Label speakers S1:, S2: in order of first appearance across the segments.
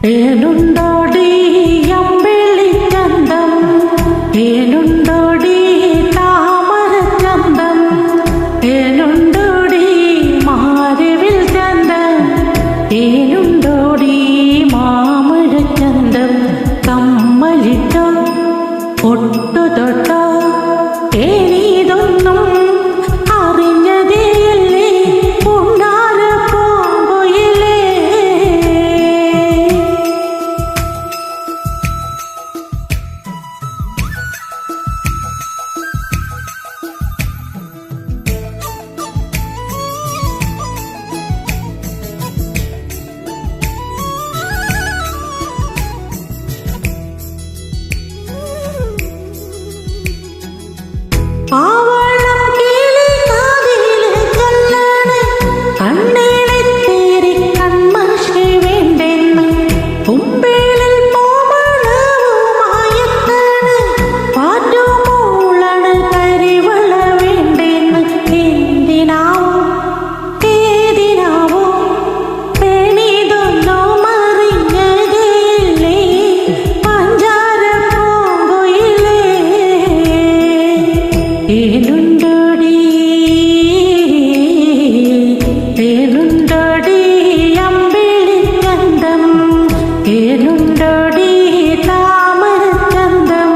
S1: ഏനുണ്ടോടി അമ്പിളിച്ചന്തം, ഏനുണ്ടോടി താമരച്ചന്തം, ഏനുണ്ടോടി മാരവിൽ ചന്തം, ഏനുണ്ടോടി മാമഴച്ചന്തം. കമ്മലിട്ടോ ഒട്ടു തൊട്ടോ ഏനീതൊന്നും അറിഞ്ഞതേയല്ലേ ഉണ്ണാര പോയിലേ. പാവളം കിളി കാതിലെ ചൊല്ലണേ, കണ്ണിലെ തേരി കൺമഷി വേണ്ടെന്ന്, കുമ്പിളിൽ പൂമണവുമായെത്തണ്, പാറ്റുമൂളണ് കരിവള വേണ്ടെന്ന്. എന്തിനാവോ ഏതിനാവോ പെണിതൊന്നും അറിഞ്ഞതേയില്ലേ പഞ്ചാര പൂങ്കുയിലേ. ഏനുണ്ടോടി ഏനുണ്ടോടി അമ്പിളിച്ചന്തം, ഏനുണ്ടോടി താമരച്ചന്തം.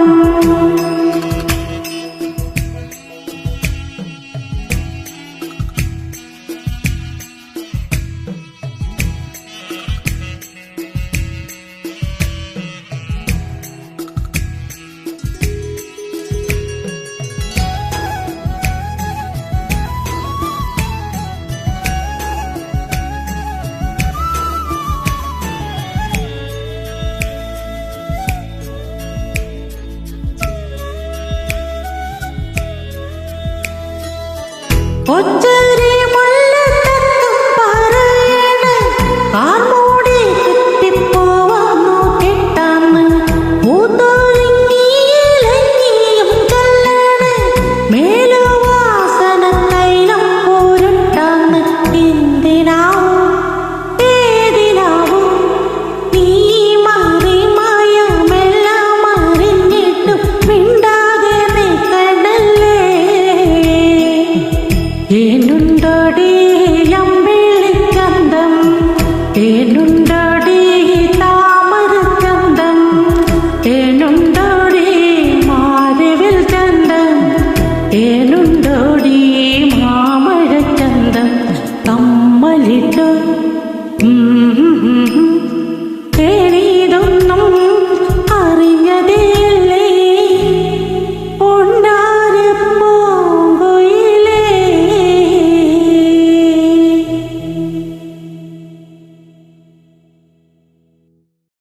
S1: ഒച്ച